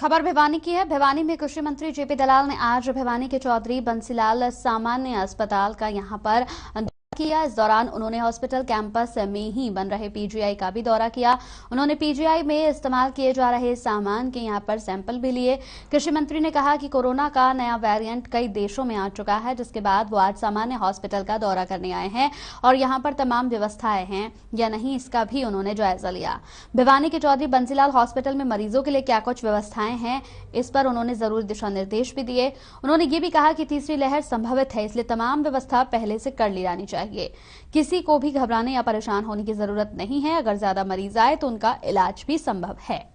खबर भिवानी की है। भिवानी में कृषि मंत्री जेपी दलाल ने आज भिवानी के चौधरी बंसीलाल सामान्य अस्पताल का यहां पर किया। इस दौरान उन्होंने हॉस्पिटल कैंपस में ही बन रहे पीजीआई का भी दौरा किया। उन्होंने पीजीआई में इस्तेमाल किए जा रहे सामान के यहां पर सैंपल भी लिए। कृषि मंत्री ने कहा कि कोरोना का नया वेरिएंट कई देशों में आ चुका है, जिसके बाद वो आज सामान्य हॉस्पिटल का दौरा करने आए हैं और यहां पर तमाम व्यवस्थाएं हैं या नहीं, इसका भी उन्होंने जायजा लिया। भिवानी के चौधरी बंसीलाल हॉस्पिटल में मरीजों के लिए क्या कुछ व्यवस्थाएं हैं, इस पर उन्होंने जरूरी दिशा निर्देश भी दिए। उन्होंने ये भी कहा कि तीसरी लहर संभवित है, इसलिए तमाम व्यवस्था पहले से कर ली जानी चाहिए। किसी को भी घबराने या परेशान होने की जरूरत नहीं है। अगर ज्यादा मरीज आए तो उनका इलाज भी संभव है।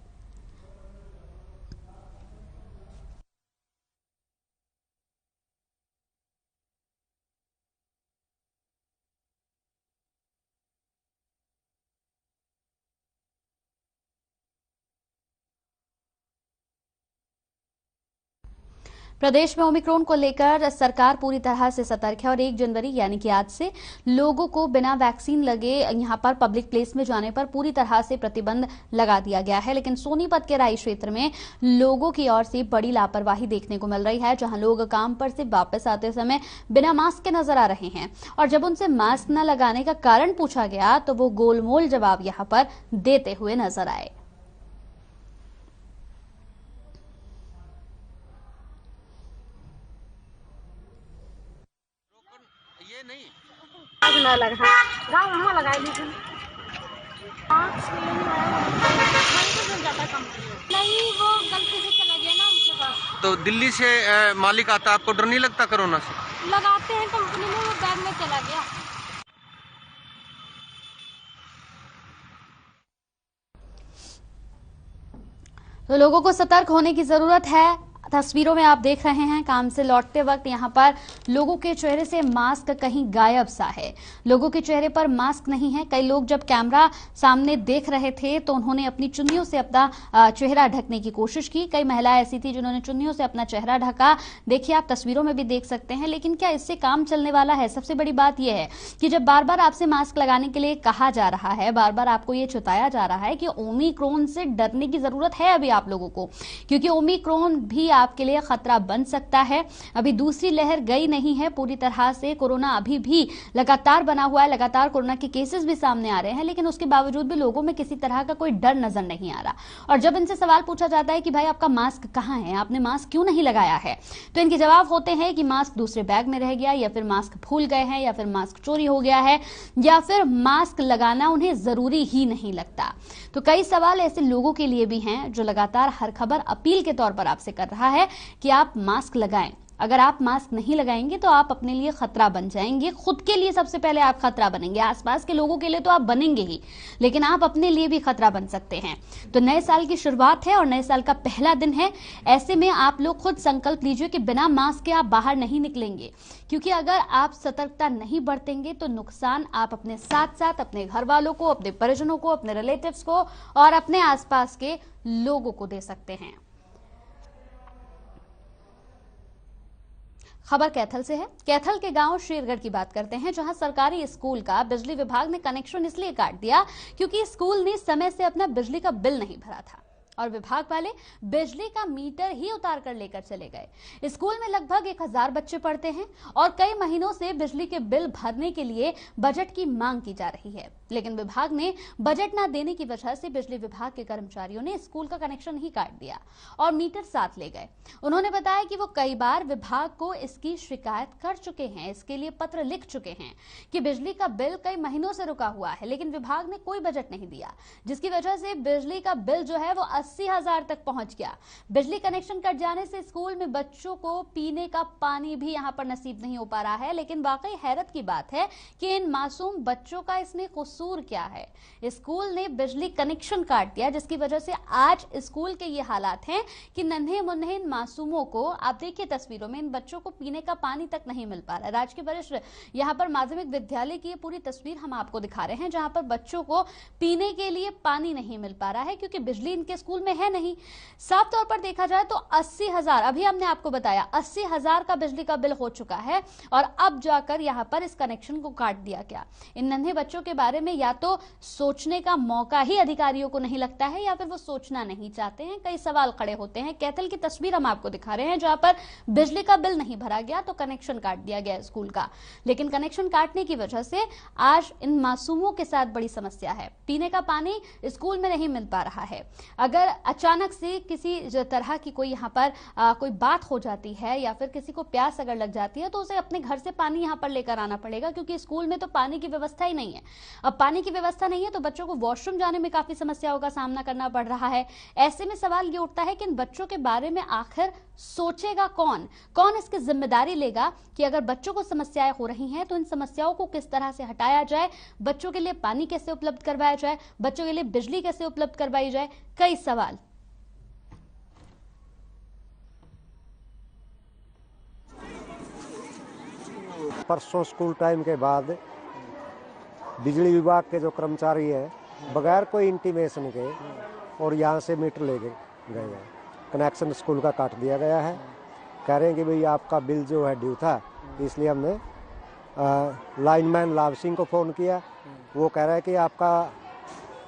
प्रदेश में ओमिक्रॉन को लेकर सरकार पूरी तरह से सतर्क है और 1 जनवरी यानी कि आज से लोगों को बिना वैक्सीन लगे यहां पर पब्लिक प्लेस में जाने पर पूरी तरह से प्रतिबंध लगा दिया गया है। लेकिन सोनीपत के राई क्षेत्र में लोगों की ओर से बड़ी लापरवाही देखने को मिल रही है, जहां लोग काम पर से वापस आते समय बिना मास्क के नजर आ रहे हैं और जब उनसे मास्क न लगाने का कारण पूछा गया तो वो गोलमोल जवाब यहां पर देते हुए नजर आए। ये नहीं ना लगा गाँव में लगाई ली नहीं, वो गलती से चला गया ना उनके पास। तो दिल्ली से मालिक आता, आपको डर नहीं लगता कोरोना से? लगाते हैं कंपनी में, वो बैग में चला गया। तो लोगों को सतर्क होने की जरूरत है। तस्वीरों में आप देख रहे हैं काम से लौटते वक्त यहां पर लोगों के चेहरे से मास्क कहीं गायब सा है। लोगों के चेहरे पर मास्क नहीं है। कई लोग जब कैमरा सामने देख रहे थे तो उन्होंने अपनी चुन्नियों से अपना चेहरा ढकने की कोशिश की। कई महिलाएं ऐसी थी जिन्होंने चुन्नियों से अपना चेहरा ढका। देखिए, आप तस्वीरों में भी देख सकते हैं। लेकिन क्या इससे काम चलने वाला है? सबसे बड़ी बात यह है कि जब बार बार आपसे मास्क लगाने के लिए कहा जा रहा है, बार बार आपको ये चेताया जा रहा है कि ओमिक्रॉन से डरने की जरूरत है अभी आप लोगों को, क्योंकि ओमिक्रॉन भी आपके लिए खतरा बन सकता है। अभी दूसरी लहर गई नहीं है पूरी तरह से। कोरोना अभी भी लगातार बना हुआ है, लगातार कोरोना के केसेस भी सामने आ रहे हैं, लेकिन उसके बावजूद भी लोगों में किसी तरह का कोई डर नजर नहीं आ रहा। और जब इनसे सवाल पूछा जाता है कि भाई आपका मास्क कहां है, आपने मास्क क्यों नहीं लगाया है, तो इनके जवाब होते हैं कि मास्क दूसरे बैग में रह गया, या फिर मास्क भूल गए हैं, या फिर मास्क चोरी हो गया है, या फिर मास्क लगाना उन्हें जरूरी ही नहीं लगता। तो कई सवाल ऐसे लोगों के लिए भी हैं जो लगातार हर खबर अपील के तौर पर आपसे कर रहा है कि आप मास्क लगाएं। अगर आप मास्क नहीं लगाएंगे तो आप अपने लिए खतरा बन जाएंगे। खुद के लिए सबसे पहले आप खतरा बनेंगे, आसपास के लोगों के लिए तो आप बनेंगे ही, लेकिन आप अपने लिए भी खतरा बन सकते हैं। तो नए साल की शुरुआत है और नए साल का पहला दिन है। ऐसे में आप लोग खुद संकल्प लीजिए कि बिना मास्क के आप बाहर नहीं निकलेंगे, क्योंकि अगर आप सतर्कता नहीं बरतेंगे तो नुकसान आप अपने साथ साथ अपने घर वालों को, अपने परिजनों को, अपने रिलेटिव्स को और अपने आसपास के लोगों को दे सकते हैं। खबर कैथल से है। कैथल के गांव शेरगढ़ की बात करते हैं, जहां सरकारी स्कूल का बिजली विभाग ने कनेक्शन इसलिए काट दिया क्योंकि स्कूल ने समय से अपना बिजली का बिल नहीं भरा था और विभाग वाले बिजली का मीटर ही उतार कर लेकर चले गए। स्कूल में लगभग 1000 बच्चे पढ़ते हैं और कई महीनों से बिजली के बिल भरने के लिए बजट की मांग की जा रही है, लेकिन विभाग ने बजट न देने की वजह से बिजली विभाग के कर्मचारियों ने स्कूल का कनेक्शन ही काट दिया और मीटर साथ ले गए। उन्होंने बताया कि वो कई बार विभाग को इसकी शिकायत कर चुके हैं, इसके लिए पत्र लिख चुके हैं कि बिजली का बिल कई महीनों से रुका हुआ है, लेकिन विभाग ने कोई बजट नहीं दिया, जिसकी वजह से बिजली का बिल जो है वो 80,000 तक पहुंच गया। बिजली कनेक्शन कट जाने से स्कूल में बच्चों को पीने का पानी भी यहां पर नसीब नहीं हो पा रहा है। लेकिन वाकई हैरत की बात है कि इन मासूम बच्चों का इसमें कसूर क्या है। स्कूल ने बिजली कनेक्शन काट दिया, जिसकी वजह से आज स्कूल के ये हालात हैं कि नन्हे मुन्ने इन मासूमों को, आप देखिए तस्वीरों में, इन बच्चों को पीने का पानी तक नहीं मिल पा रहा है। राजकीय वरिष्ठ यहां पर माध्यमिक विद्यालय की ये पूरी तस्वीर हम आपको दिखा रहे हैं, जहां पर बच्चों को पीने के लिए पानी नहीं मिल पा रहा है क्योंकि बिजली इनके स्कूल स्कूल में है नहीं। साफ तौर पर देखा जाए तो 80,000, अभी हमने आपको बताया 80,000 का बिजली का बिल हो चुका है और अब जाकर यहां पर इस कनेक्शन को काट दिया गया। इन नन्हे बच्चों के बारे में या तो सोचने का मौका ही अधिकारियों को नहीं लगता है या फिर वो सोचना नहीं चाहते हैं। कई सवाल खड़े होते हैं। कैथल की तस्वीर हम आपको दिखा रहे हैं जहां पर बिजली का बिल नहीं भरा गया तो कनेक्शन काट दिया गया स्कूल का, लेकिन कनेक्शन काटने की वजह से आज इन मासूमों के साथ बड़ी समस्या है। पीने का पानी स्कूल में नहीं मिल पा रहा है। अगर अचानक से किसी तरह की कोई यहाँ पर कोई बात हो जाती है या फिर किसी को प्यास अगर लग जाती है तो उसे अपने घर से पानी यहाँ पर लेकर आना पड़ेगा, क्योंकि स्कूल में तो पानी की व्यवस्था ही नहीं है। अब पानी की व्यवस्था नहीं है तो बच्चों को वॉशरूम जाने में काफी समस्याओं का सामना करना पड़ रहा है। ऐसे में सवाल ये उठता है कि इन बच्चों के बारे में आखिर सोचेगा कौन? कौन इसकी जिम्मेदारी लेगा कि अगर बच्चों को समस्याएं हो रही हैं तो इन समस्याओं को किस तरह से हटाया जाए, बच्चों के लिए पानी कैसे उपलब्ध करवाया जाए, बच्चों के लिए बिजली कैसे उपलब्ध करवाई जाए, कई सवाल। परसों स्कूल टाइम के बाद बिजली विभाग के जो कर्मचारी हैं बगैर कोई इंटीमेशन के और यहाँ से मीटर ले गए हैं, कनेक्शन स्कूल का काट दिया गया है। कह रहे हैं कि भाई आपका बिल जो है ड्यू था, इसलिए हमने लाइनमैन लाभ सिंह को फ़ोन किया। वो कह रहा है कि आपका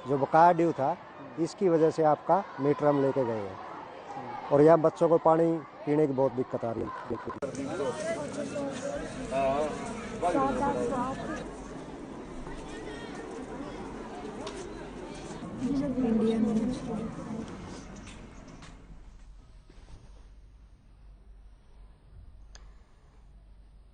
जो बकाया ड्यू था इसकी वजह से आपका मीटर हम लेके गए हैं और यहाँ बच्चों को पानी पीने की बहुत दिक्कत आ रही है।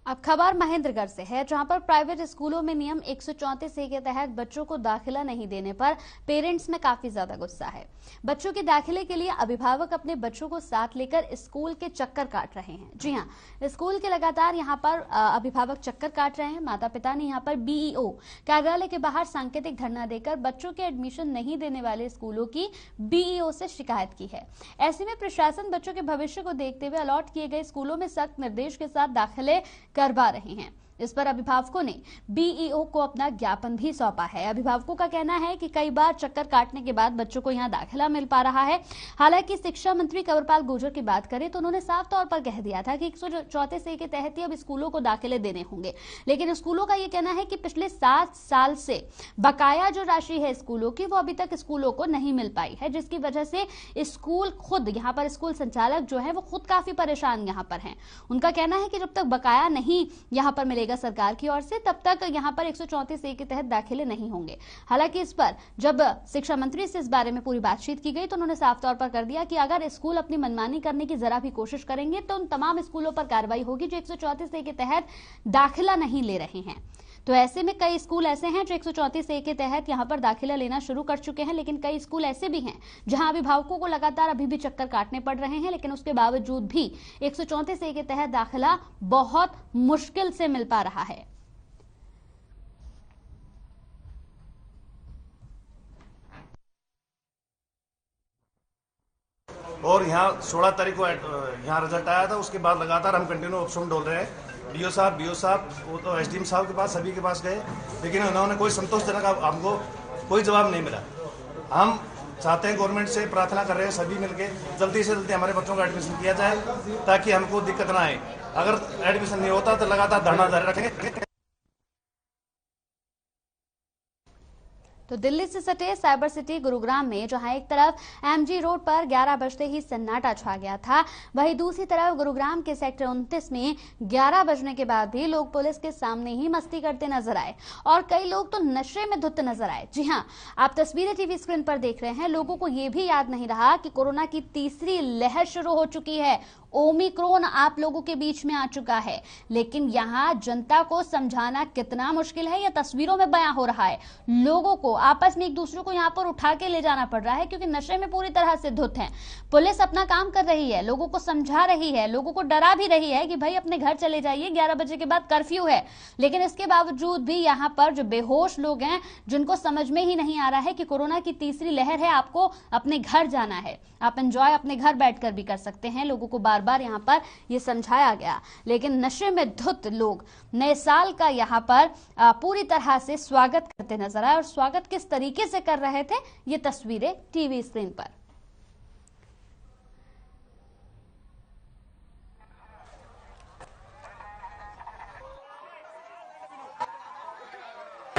अब खबर महेंद्रगढ़ से है, जहां पर प्राइवेट स्कूलों में नियम 134A के तहत बच्चों को दाखिला नहीं देने पर पेरेंट्स में काफी ज्यादा गुस्सा है। बच्चों के दाखिले के लिए अभिभावक अपने बच्चों को साथ लेकर स्कूल के चक्कर काट रहे हैं। जी हां, स्कूल के लगातार यहां पर अभिभावक चक्कर काट रहे हैं। माता पिता ने यहां पर BEO कार्यालय के बाहर सांकेतिक धरना देकर बच्चों के एडमिशन नहीं देने वाले स्कूलों की BEO से शिकायत की है। ऐसे में प्रशासन बच्चों के भविष्य को देखते हुए अलॉट किए गए स्कूलों में सख्त निर्देश के साथ दाखिले करवा रहे हैं। इस पर अभिभावकों ने BEO को अपना ज्ञापन भी सौंपा है। अभिभावकों का कहना है कि कई बार चक्कर काटने के बाद बच्चों को यहां दाखिला मिल पा रहा है। हालांकि शिक्षा मंत्री कंवरपाल गुर्जर की बात करें तो उन्होंने साफ तौर पर कह दिया था कि 134A के तहत ही अब स्कूलों को दाखिले देने होंगे, लेकिन स्कूलों का यह कहना है कि पिछले 7 साल से बकाया जो राशि है स्कूलों की वो अभी तक स्कूलों को नहीं मिल पाई है, जिसकी वजह से स्कूल खुद यहाँ पर स्कूल संचालक जो है वो खुद काफी परेशान यहाँ पर हैं। उनका कहना है कि जब तक बकाया नहीं यहाँ पर मिलेगा सरकार की ओर से तब तक यहाँ पर 134A के तहत दाखिले नहीं होंगे। हालांकि इस पर जब शिक्षा मंत्री से इस बारे में पूरी बातचीत की गई तो उन्होंने साफ तौर पर कर दिया कि अगर स्कूल अपनी मनमानी करने की जरा भी कोशिश करेंगे तो उन तमाम स्कूलों पर कार्रवाई होगी जो 134A के तहत दाखिला नहीं ले रहे हैं। तो ऐसे में कई स्कूल ऐसे हैं जो 134A के तहत यहां पर दाखिला लेना शुरू कर चुके हैं, लेकिन कई स्कूल ऐसे भी हैं जहां अभिभावकों को लगातार अभी भी चक्कर काटने पड़ रहे हैं, लेकिन उसके बावजूद भी 134A के तहत दाखिला बहुत मुश्किल से मिल पा रहा है। और यहाँ 16 तारीख को यहाँ रिजल्ट आया था, उसके बाद लगातार हम कंटिन्यू ऑप्शन डोल रहे हैं। DO साहब, BO साहब, वो तो SDM साहब के पास, सभी के पास गए, लेकिन उन्होंने कोई संतोषजनक हमको कोई जवाब नहीं मिला। हम चाहते हैं, गवर्नमेंट से प्रार्थना कर रहे हैं सभी मिलके जल्दी से जल्दी हमारे बच्चों का एडमिशन किया जाए ताकि हमको दिक्कत ना आए। अगर एडमिशन नहीं होता तो लगातार धरना जारी रखेंगे। तो दिल्ली से सटे साइबर सिटी गुरुग्राम में जहां एक तरफ MG रोड पर 11 बजते ही सन्नाटा छा गया था, वहीं दूसरी तरफ गुरुग्राम के सेक्टर 29 में 11 बजने के बाद भी लोग पुलिस के सामने ही मस्ती करते नजर आए और कई लोग तो नशे में धुत नजर आए। जी हां, आप तस्वीरें टीवी स्क्रीन पर देख रहे हैं। लोगों को यह भी याद नहीं रहा कि कोरोना की तीसरी लहर शुरू हो चुकी है। ओमिक्रॉन आप लोगों के बीच में आ चुका है, लेकिन यहां जनता को समझाना कितना मुश्किल है यह तस्वीरों में बयां हो रहा है। लोगों को आपस में एक दूसरे को यहां पर उठा के ले जाना पड़ रहा है क्योंकि नशे में पूरी तरह से धुत हैं। पुलिस अपना काम कर रही है, लोगों को समझा रही है, लोगों को डरा भी रही है कि भाई अपने घर चले जाइए, 11 बजे के बाद कर्फ्यू है, लेकिन इसके बावजूद भी यहां पर जो बेहोश लोग हैं जिनको समझ में ही नहीं आ रहा है कि कोरोना की तीसरी लहर है, आपको अपने घर जाना है, आप एंजॉय अपने घर बैठकर भी कर सकते हैं। लोगों को बार बार यहां पर यह समझाया गया, लेकिन नशे में धुत लोग नए साल का यहां पर पूरी तरह से स्वागत करते नजर आए और स्वागत किस तरीके से कर रहे थे ये तस्वीरें टीवी स्क्रीन पर।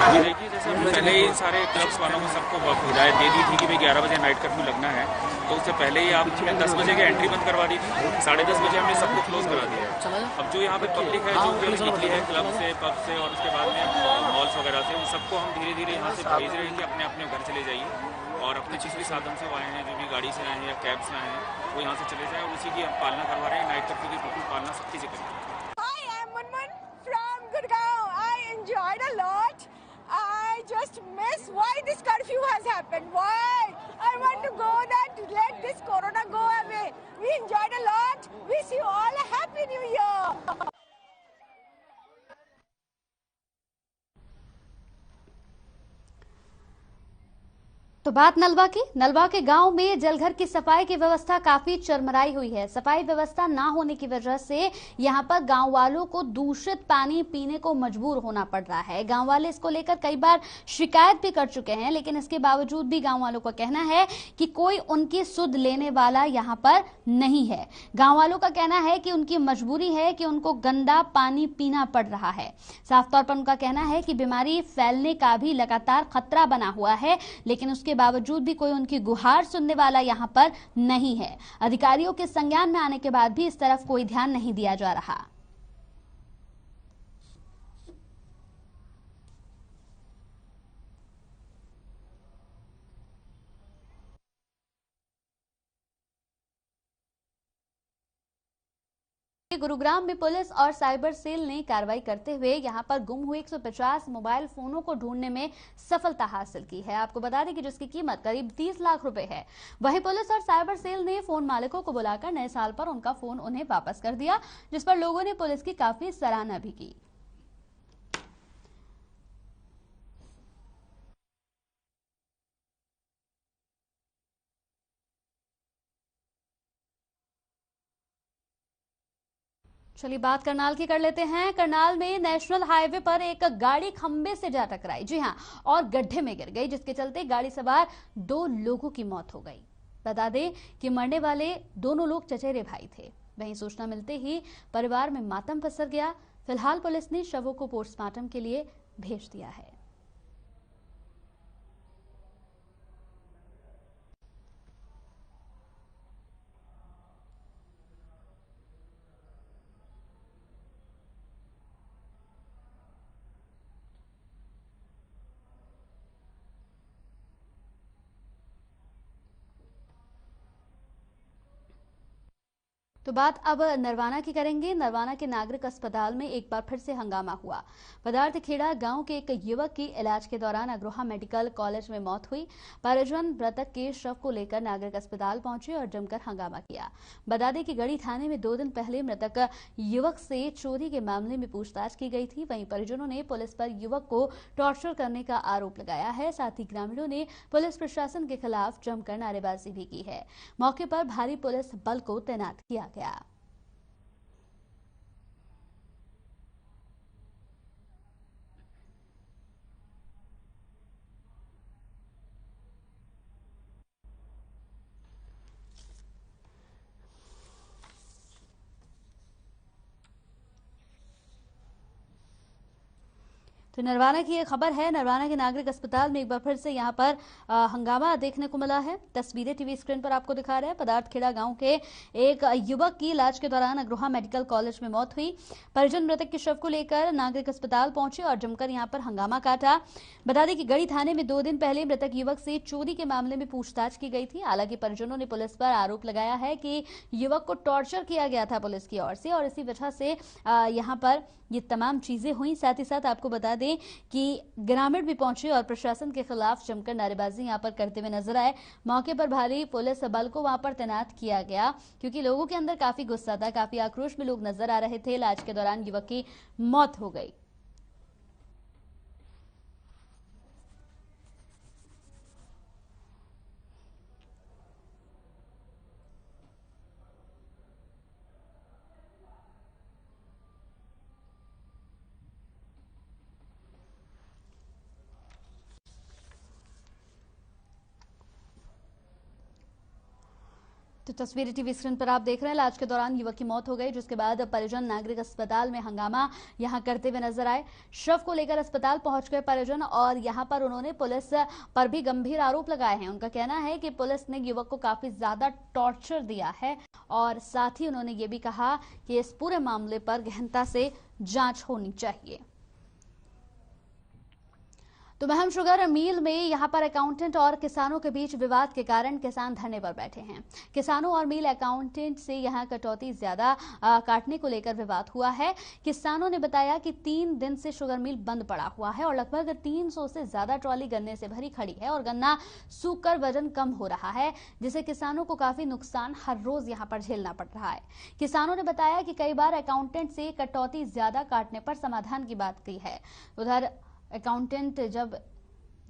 देखिए जैसे हमने पहले ही सारे क्लब्स वालों को सबको हिदायत दे दी थी कि भाई 11 बजे नाइट कर्फ्यू लगना है, तो उससे पहले ही आपने 10 बजे की एंट्री बंद करवा दी थी, 10:30 बजे हमने सबको क्लोज करा दिया है। अब जो यहाँ पे पब्लिक है जो भी निकली है क्लब से, पब से और उसके बाद में मॉल्स वगैरह से, उन सबको हम धीरे धीरे यहाँ से भेज रहे हैं कि अपने अपने घर चले जाइए और अपने जिस भी साधन से वो आए हैं, जो भी गाड़ी से आए हैं या कैब से आए हैं, वो यहाँ से चले जाए और उसी की हम पालना करवा रहे हैं। नाइट कर्फ्यू की बिल्कुल पालना सख्ती से करें। Hi, I'm Munmun from Gurgaon. I enjoyed a lot. I just miss why this curfew has happened. Why? I want to go that let this corona go away. We enjoyed a lot. Wish you all a happy new year. तो बात नलवा के गांव में जलघर की सफाई की व्यवस्था काफी चरमराई हुई है। सफाई व्यवस्था ना होने की वजह से यहां पर गांव वालों को दूषित पानी पीने को मजबूर होना पड़ रहा है। गांव वाले इसको लेकर कई बार शिकायत भी कर चुके हैं, लेकिन इसके बावजूद भी गांव वालों का कहना है कि कोई उनकी सुध लेने वाला यहां पर नहीं है। गांव वालों का कहना है कि उनकी मजबूरी है कि उनको गंदा पानी पीना पड़ रहा है। साफ तौर पर उनका कहना है कि बीमारी फैलने का भी लगातार खतरा बना हुआ है, लेकिन उसके बावजूद भी कोई उनकी गुहार सुनने वाला यहां पर नहीं है। अधिकारियों के संज्ञान में आने के बाद भी इस तरफ कोई ध्यान नहीं दिया जा रहा। गुरुग्राम में पुलिस और साइबर सेल ने कार्रवाई करते हुए यहां पर गुम हुए 150 मोबाइल फोनों को ढूंढने में सफलता हासिल की है। आपको बता दें कि जिसकी कीमत करीब 30 लाख रुपए है। वहीं पुलिस और साइबर सेल ने फोन मालिकों को बुलाकर नए साल पर उनका फोन उन्हें वापस कर दिया, जिस पर लोगों ने पुलिस की काफी सराहना भी की। चलिए बात करनाल की कर लेते हैं। करनाल में नेशनल हाईवे पर एक गाड़ी खंबे से जा टकराई, जी हां, और गड्ढे में गिर गई, जिसके चलते गाड़ी सवार 2 लोगों की मौत हो गई। बता दें कि मरने वाले दोनों लोग चचेरे भाई थे। वहीं सूचना मिलते ही परिवार में मातम पसर गया। फिलहाल पुलिस ने शवों को पोस्टमार्टम के लिए भेज दिया है। तो बात अब नरवाना की करेंगे। नरवाना के नागरिक अस्पताल में एक बार फिर से हंगामा हुआ। पदार्थखेड़ा गांव के एक युवक की इलाज के दौरान अग्रोहा मेडिकल कॉलेज में मौत हुई। परिजन मृतक के शव को लेकर नागरिक अस्पताल पहुंचे और जमकर हंगामा किया। बता दें कि गढ़ी थाने में 2 दिन पहले मृतक युवक से चोरी के मामले में पूछताछ की गई थी। वहीं परिजनों ने पुलिस पर युवक को टॉर्चर करने का आरोप लगाया है। साथ ही ग्रामीणों ने पुलिस प्रशासन के खिलाफ जमकर नारेबाजी भी की है। मौके पर भारी पुलिस बल को तैनात किया गया। तो नरवाना की एक खबर है। नरवाना के नागरिक अस्पताल में एक बार फिर से यहां पर हंगामा देखने को मिला है। तस्वीरें टीवी स्क्रीन पर आपको दिखा रहे हैं। पदार्थखेड़ा गांव के एक युवक की इलाज के दौरान अग्रोहा मेडिकल कॉलेज में मौत हुई। परिजन मृतक के शव को लेकर नागरिक अस्पताल पहुंचे और जमकर यहां पर हंगामा काटा। बता दें कि गढ़ी थाने में 2 दिन पहले मृतक युवक से चोरी के मामले में पूछताछ की गई थी। हालांकि परिजनों ने पुलिस पर आरोप लगाया है कि युवक को टॉर्चर किया गया था पुलिस की ओर से, और इसी वजह से यहां पर ये तमाम चीजें हुई। साथ ही साथ आपको बता दें कि ग्रामीण भी पहुंचे और प्रशासन के खिलाफ जमकर नारेबाजी यहां पर करते हुए नजर आए। मौके पर भारी पुलिस बल को वहां पर तैनात किया गया, क्योंकि लोगों के अंदर काफी गुस्सा था, काफी आक्रोश में लोग नजर आ रहे थे। इलाज के दौरान युवक की मौत हो गई। तो तस्वीरें टीवी स्क्रीन पर आप देख रहे हैं। इलाज के दौरान युवक की मौत हो गई, जिसके बाद परिजन नागरिक अस्पताल में हंगामा यहां करते हुए नजर आए। शव को लेकर अस्पताल पहुंच गए परिजन और यहां पर उन्होंने पुलिस पर भी गंभीर आरोप लगाए हैं। उनका कहना है कि पुलिस ने युवक को काफी ज्यादा टॉर्चर दिया है और साथ ही उन्होंने ये भी कहा कि इस पूरे मामले पर गहनता से जांच होनी चाहिए। तो महम शुगर मिल में यहां पर अकाउंटेंट और किसानों के बीच विवाद के कारण किसान धरने पर बैठे हैं। किसानों और मिल अकाउंटेंट से यहां कटौती ज्यादा काटने को लेकर विवाद हुआ है। किसानों ने बताया कि 3 दिन से शुगर मिल बंद पड़ा हुआ है और लगभग 300 से ज्यादा ट्रॉली गन्ने से भरी खड़ी है और गन्ना सूखकर वजन कम हो रहा है, जिससे किसानों को काफी नुकसान हर रोज यहां पर झेलना पड़ रहा है। किसानों ने बताया कि कई बार अकाउंटेंट से कटौती ज्यादा काटने पर समाधान की बात की है। उधर अकाउंटेंट जब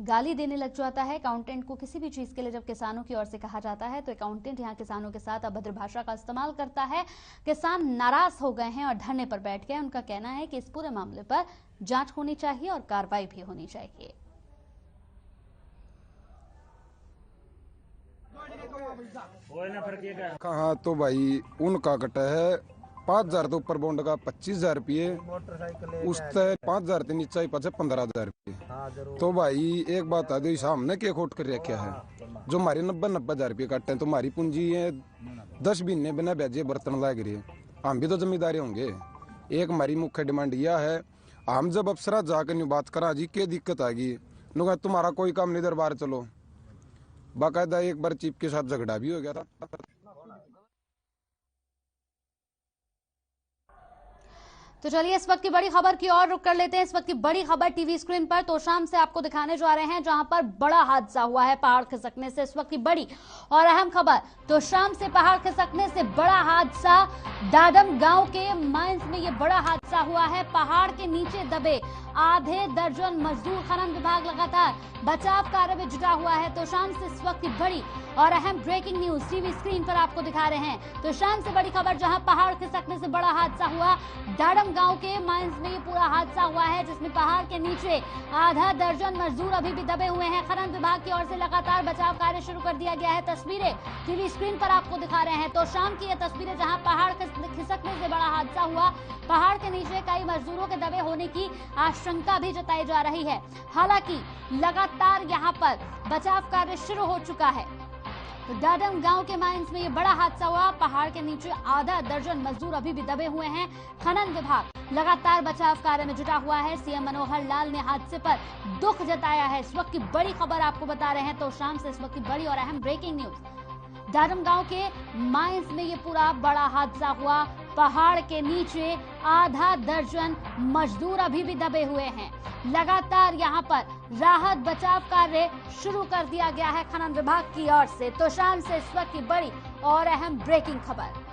गाली देने लग जाता है, अकाउंटेंट को किसी भी चीज के लिए जब किसानों की ओर से कहा जाता है तो अकाउंटेंट यहां किसानों के साथ अभद्र भाषा का इस्तेमाल करता है। किसान नाराज हो गए हैं और धरने पर बैठ गए। उनका कहना है कि इस पूरे मामले पर जांच होनी चाहिए और कार्रवाई भी होनी चाहिए। कहा तो भाई उनका कटा है 5,000 तो ऊपर बॉन्ड का 25,000 रुपये, उस तय 5,000 से नीचा ही 15,000 रुपये। तो भाई एक बात आ दो, सामने क्या खोट कर रखा है। जो हमारे 90,000 रुपये काटे हैं तो हमारी पूंजी है 10 महीने बिना ब्याजे बर्तन लाग रही है। हम भी तो जिम्मेदारी होंगे। एक हमारी मुख्य डिमांड यह है, हम जब अफसरा जाकर नहीं बात करा जी क्या दिक्कत आ गई, तुम्हारा कोई काम नहीं, दरबार चलो। बाकायदा एक बार चीफ के साथ झगड़ा भी हो गया था। तो चलिए इस वक्त की बड़ी खबर की ओर रुक कर लेते हैं। इस वक्त की बड़ी खबर टीवी स्क्रीन पर तोशाम से आपको दिखाने जा रहे हैं, जहां पर बड़ा हादसा हुआ है पहाड़ खिसकने से। इस वक्त की बड़ी और अहम खबर, तोशाम से पहाड़ खिसकने से बड़ा हादसा। डाडम गांव के माइंस में ये बड़ा हादसा हुआ है। पहाड़ के नीचे दबे आधे दर्जन मजदूर। खनन विभाग लगातार बचाव कार्य में जुटा हुआ है। तोशाम से इस वक्त की बड़ी और अहम ब्रेकिंग न्यूज टीवी स्क्रीन पर आपको दिखा रहे हैं। तोशाम से बड़ी खबर, जहां पहाड़ खिसकने से बड़ा हादसा हुआ। डाडम गांव के माइंस में ये पूरा हादसा हुआ है, जिसमें पहाड़ के नीचे आधा दर्जन मजदूर अभी भी दबे हुए हैं। खनन विभाग की ओर से लगातार बचाव कार्य शुरू कर दिया गया है। तस्वीरें टीवी स्क्रीन पर आपको दिखा रहे हैं। तोशाम की ये तस्वीरें, जहां पहाड़ खिसकने से बड़ा हादसा हुआ। पहाड़ के नीचे कई मजदूरों के दबे होने की आशंका भी जताई जा रही है। हालांकि लगातार यहां पर बचाव कार्य शुरू हो चुका है। तो डाडम गांव के माइंस में ये बड़ा हादसा हुआ। पहाड़ के नीचे आधा दर्जन मजदूर अभी भी दबे हुए हैं। खनन विभाग लगातार बचाव कार्य में जुटा हुआ है। सीएम मनोहर लाल ने हादसे पर दुख जताया है। इस वक्त की बड़ी खबर आपको बता रहे हैं। तो शाम से इस वक्त की बड़ी और अहम ब्रेकिंग न्यूज, डाडम गांव के माइंस में ये पूरा बड़ा हादसा हुआ। पहाड़ के नीचे आधा दर्जन मजदूर अभी भी दबे हुए हैं। लगातार यहां पर राहत बचाव कार्य शुरू कर दिया गया है खनन विभाग की ओर से। तो शाम से इस वक्त की बड़ी और अहम ब्रेकिंग खबर।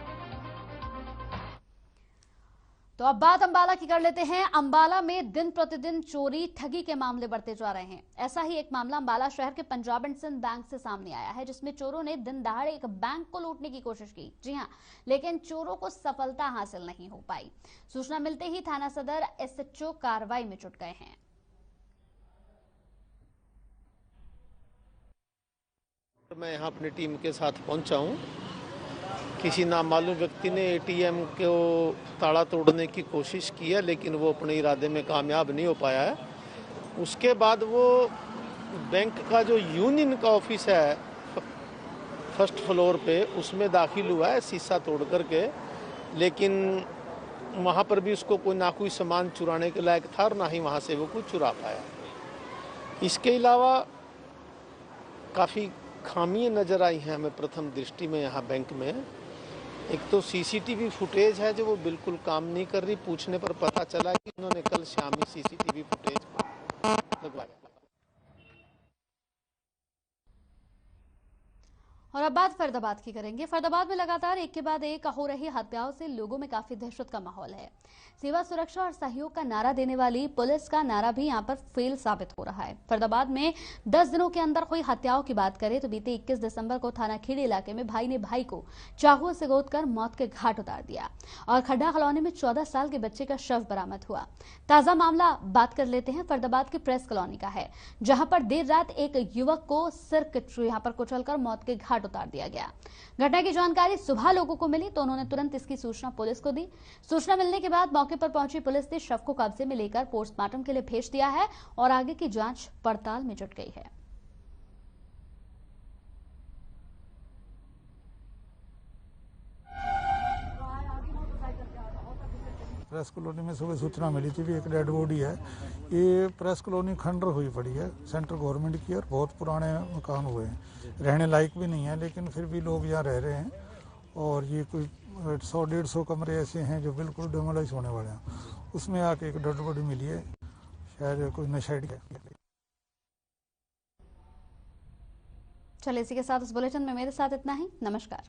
तो अब बात अंबाला की कर लेते हैं। अंबाला में दिन प्रतिदिन चोरी ठगी के मामले बढ़ते जा रहे हैं। ऐसा ही एक मामला अंबाला शहर के पंजाब एंड सिंध बैंक से सामने आया है, जिसमें चोरों ने दिन दहाड़े एक बैंक को लूटने की कोशिश की। जी हां, लेकिन चोरों को सफलता हासिल नहीं हो पाई। सूचना मिलते ही थाना सदर एसएचओ कार्रवाई में जुट गए हैं। मैं यहाँ अपनी टीम के साथ पहुँचा हूँ। किसी नामालूम व्यक्ति ने एटीएम को ताला तोड़ने की कोशिश की है, लेकिन वो अपने इरादे में कामयाब नहीं हो पाया है। उसके बाद वो बैंक का जो यूनियन का ऑफिस है फर्स्ट फ्लोर पे, उसमें दाखिल हुआ है शीशा तोड़ करके, लेकिन वहाँ पर भी उसको कोई सामान चुराने के लायक था और ना ही वहाँ से वो कुछ चुरा पाया। इसके अलावा काफ़ी खामियां नज़र आई हैं हमें प्रथम दृष्टि में यहाँ बैंक में। एक तो सीसीटीवी फुटेज है जो वो बिल्कुल काम नहीं कर रही। पूछने पर पता चला कि उन्होंने कल शाम ही सीसीटीवी फुटेज लगवाया। और अब बात फरीदाबाद की करेंगे। फरीदाबाद में लगातार एक के बाद एक हो रही हत्याओं से लोगों में काफी दहशत का माहौल है। सेवा, सुरक्षा और सहयोग का नारा देने वाली पुलिस का नारा भी यहां पर फेल साबित हो रहा है। फरीदाबाद में 10 दिनों के अंदर हुई हत्याओं की बात करें तो बीते 21 दिसंबर को थाना खेड़ी इलाके में भाई ने भाई को चाकू से गोदकर मौत के घाट उतार दिया और खड्डा खलौने में 14 साल के बच्चे का शव बरामद हुआ। ताजा मामला बात कर लेते हैं फरीदाबाद के प्रेस कॉलोनी का है, जहां पर देर रात एक युवक को सिर यहां पर कुचलकर मौत के घाट घाट उतार दिया गया। घटना की जानकारी सुबह लोगों को मिली तो उन्होंने तुरंत इसकी सूचना पुलिस को दी। सूचना मिलने के बाद मौके पर पहुंची पुलिस ने शव को कब्जे में लेकर पोस्टमार्टम के लिए भेज दिया है और आगे की जांच पड़ताल में जुट गई है। प्रेस कॉलोनी में सुबह सूचना मिली थी भी एक डेड बॉडी है। ये प्रेस कॉलोनी खंडर हुई पड़ी है, सेंट्रल गवर्नमेंट की, और बहुत पुराने मकान हुए हैं, रहने लायक भी नहीं है, लेकिन फिर भी लोग यहाँ रह रहे हैं। और ये कोई 100-150 कमरे ऐसे हैं जो बिल्कुल डेमोलाइज होने वाले हैं। उसमें आके एक डेड बॉडी मिली है, शायद कोई नशेड़ी है। चलिए इसी के साथ इस बुलेटिन में मेरे साथ इतना ही। नमस्कार।